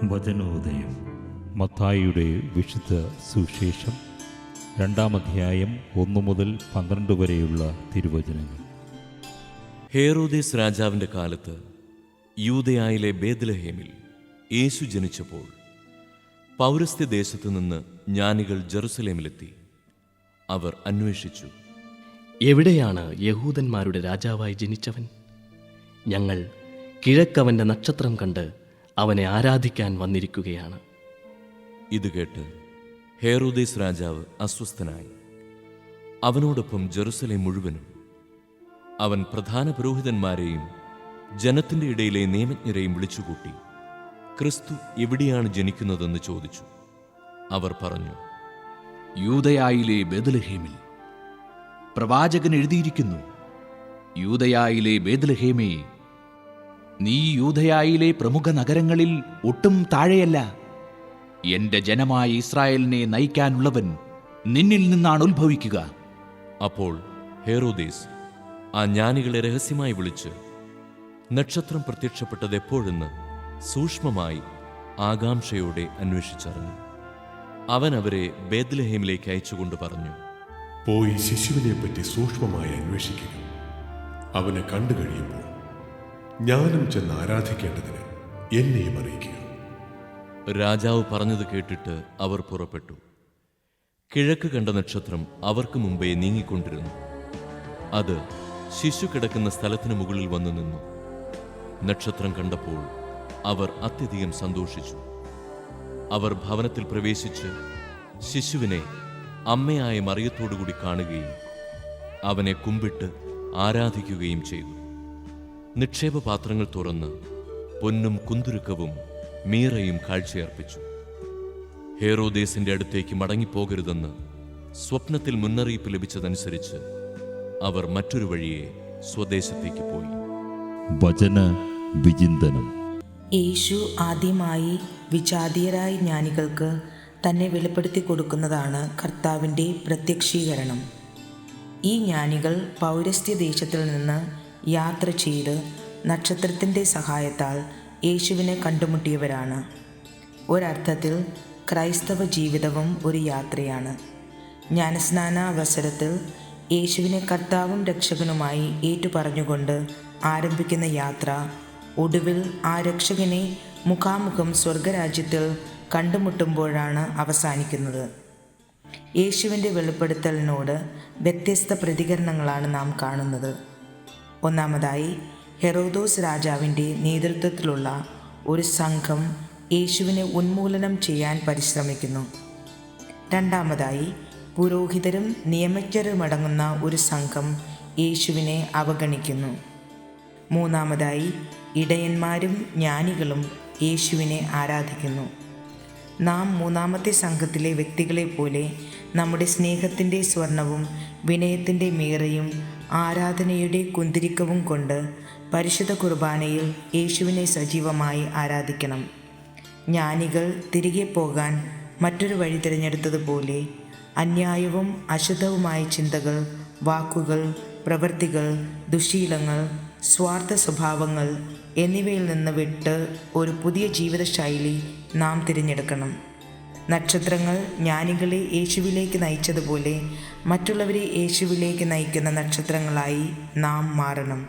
വചനോദയം. മത്തായിയുടെ വിശുദ്ധ സുവിശേഷം 2-ാം അധ്യായം 1 മുതൽ 12 വരെയുള്ള തിരുവചനങ്ങൾ. ഹേറോദേസ് രാജാവിൻ്റെ കാലത്ത് യൂദയായിലെ ബേത്ലഹേമിൽ യേശു ജനിച്ചപ്പോൾ പൗരസ്ത്യദേശത്തു നിന്ന് ജ്ഞാനികൾ ജെറുസലേമിലെത്തി. അവർ അന്വേഷിച്ചു, എവിടെയാണ് യഹൂദന്മാരുടെ രാജാവായി ജനിച്ചവൻ? ഞങ്ങൾ കിഴക്കവൻ്റെ നക്ഷത്രം കണ്ട് അവനെ ആരാധിക്കാൻ വന്നിരിക്കുകയാണ്. ഇത് കേട്ട് ഹേറോദേസ് രാജാവ് അസ്വസ്ഥനായി. അവനോടൊപ്പം ജെറുസലേം മുഴുവനും. അവൻ പ്രധാന പുരോഹിതന്മാരെയും ജനത്തിൻ്റെ ഇടയിലെ നിയമജ്ഞരെയും വിളിച്ചുകൂട്ടി ക്രിസ്തു എവിടെയാണ് ജനിക്കുന്നതെന്ന് ചോദിച്ചു. അവർ പറഞ്ഞു, യൂദയായിലെ ബേത്ലഹേമിൽ. പ്രവാചകൻ എഴുതിയിരിക്കുന്നു, യൂദയായിലെ ബേത്ലഹേമേ, നീ യൂദയായിലെ പ്രമുഖ നഗരങ്ങളിൽ ഒട്ടും താഴെയല്ല. എന്റെ ജനമായ ഇസ്രായേലിനെ നയിക്കാനുള്ളവൻ നിന്നിൽ നിന്നാണ് ഉത്ഭവിക്കുക. അപ്പോൾ ഹേറോദേസ് ആ ജ്ഞാനികളെ രഹസ്യമായി വിളിച്ച് നക്ഷത്രം പ്രത്യക്ഷപ്പെട്ടത് എപ്പോഴെന്ന് സൂക്ഷ്മമായി ആകാംക്ഷയോടെ അന്വേഷിച്ചറിഞ്ഞു. അവൻ അവരെ ബേത്ലഹേമിലേക്ക് അയച്ചുകൊണ്ട് പറഞ്ഞു, പോയി ശിശുവിനെ പറ്റി സൂക്ഷ്മമായി അന്വേഷിക്കുക. അവനെ കണ്ടു കഴിയുമ്പോൾ ഞാനും ചെന്ന് ആരാധിക്കേണ്ടതിന് എന്നെയും അറിയിക്കുക. രാജാവ് പറഞ്ഞത് കേട്ടിട്ട് അവർ പുറപ്പെട്ടു. കിഴക്ക് കണ്ട നക്ഷത്രം അവർക്ക് മുമ്പേ നീങ്ങിക്കൊണ്ടിരുന്നു. അത് ശിശു കിടക്കുന്ന സ്ഥലത്തിന് മുകളിൽ വന്നു നിന്നു. നക്ഷത്രം കണ്ടപ്പോൾ അവർ അത്യധികം സന്തോഷിച്ചു. അവർ ഭവനത്തിൽ പ്രവേശിച്ച് ശിശുവിനെ അമ്മയായ മറിയത്തോടുകൂടി കാണുകയും അവനെ കുമ്പിട്ട് ആരാധിക്കുകയും ചെയ്തു. നിക്ഷേപപാത്രങ്ങൾ തുറന്ന് പൊന്നും കുന്തുരുക്കവും മീറയും കാഴ്ചയർപ്പിച്ചു. ഹേറോദേസിന്റെ അടുത്തേക്ക് മടങ്ങിപ്പോകരുതെന്ന് സ്വപ്നത്തിൽ മുന്നറിയിപ്പ് ലഭിച്ചതനുസരിച്ച് അവർ മറ്റൊരു വഴിയെ സ്വദേശത്തേക്ക് പോയി. വചന വിചിന്തനം. യേശു ആദ്യമായി വിജാതീയരായ ജ്ഞാനികൾക്ക് തന്നെ വെളിപ്പെടുത്തി കൊടുക്കുന്നതാണ് കർത്താവിൻ്റെ പ്രത്യക്ഷീകരണം. ഈ ജ്ഞാനികൾ പൗരസ്ത്യ ദേശത്തിൽ നിന്ന് യാത്ര ചെയ്ത് നക്ഷത്രത്തിൻ്റെ സഹായത്താൽ യേശുവിനെ കണ്ടുമുട്ടിയവരാണ്. ഒരർത്ഥത്തിൽ ക്രൈസ്തവ ജീവിതവും ഒരു യാത്രയാണ്. ജ്ഞാനസ്നാന അവസരത്തിൽ യേശുവിനെ കർത്താവും രക്ഷകനുമായി ഏറ്റുപറഞ്ഞുകൊണ്ട് ആരംഭിക്കുന്ന യാത്ര ഒടുവിൽ ആ രക്ഷകനെ മുഖാമുഖം സ്വർഗരാജ്യത്തിൽ കണ്ടുമുട്ടുമ്പോഴാണ് അവസാനിക്കുന്നത്. യേശുവിൻ്റെ വെളിപ്പെടുത്തലിനോട് വ്യത്യസ്ത പ്രതികരണങ്ങളാണ് നാം കാണുന്നത്. ഒന്നാമതായി, ഹെറോദോസ് രാജാവിൻ്റെ നേതൃത്വത്തിലുള്ള ഒരു സംഘം യേശുവിനെ ഉന്മൂലനം ചെയ്യാൻ പരിശ്രമിക്കുന്നു. രണ്ടാമതായി, പുരോഹിതരും നിയമജ്ഞരുമടങ്ങുന്ന ഒരു സംഘം യേശുവിനെ അവഗണിക്കുന്നു. മൂന്നാമതായി, ഇടയന്മാരും ജ്ഞാനികളും യേശുവിനെ ആരാധിക്കുന്നു. നാം മൂന്നാമത്തെ സംഘത്തിലെ വ്യക്തികളെ പോലെ നമ്മുടെ സ്നേഹത്തിൻ്റെ സ്വർണവും വിനയത്തിൻ്റെ മീറയും ആരാധനയുടെ കുന്തിരിക്കവും കൊണ്ട് പരിശുദ്ധ കുർബാനയിൽ യേശുവിനെ സജീവമായി ആരാധിക്കണം. ജ്ഞാനികൾ തിരികെ പോകാൻ മറ്റൊരു വഴി തിരഞ്ഞെടുത്തതുപോലെ അന്യായവും അശുദ്ധവുമായ ചിന്തകൾ, വാക്കുകൾ, പ്രവൃത്തികൾ, ദുശ്ശീലങ്ങൾ, സ്വാർത്ഥ സ്വഭാവങ്ങൾ എന്നിവയിൽ നിന്ന് വിട്ട് ഒരു പുതിയ ജീവിതശൈലി നാം തിരഞ്ഞെടുക്കണം. നക്ഷത്രങ്ങൾ ജ്ഞാനികളെ യേശുവിലേക്ക് നയിച്ചതുപോലെ മറ്റുള്ളവരെ യേശുവിലേക്ക് നയിക്കുന്ന നക്ഷത്രങ്ങളായി നാം മാറണം.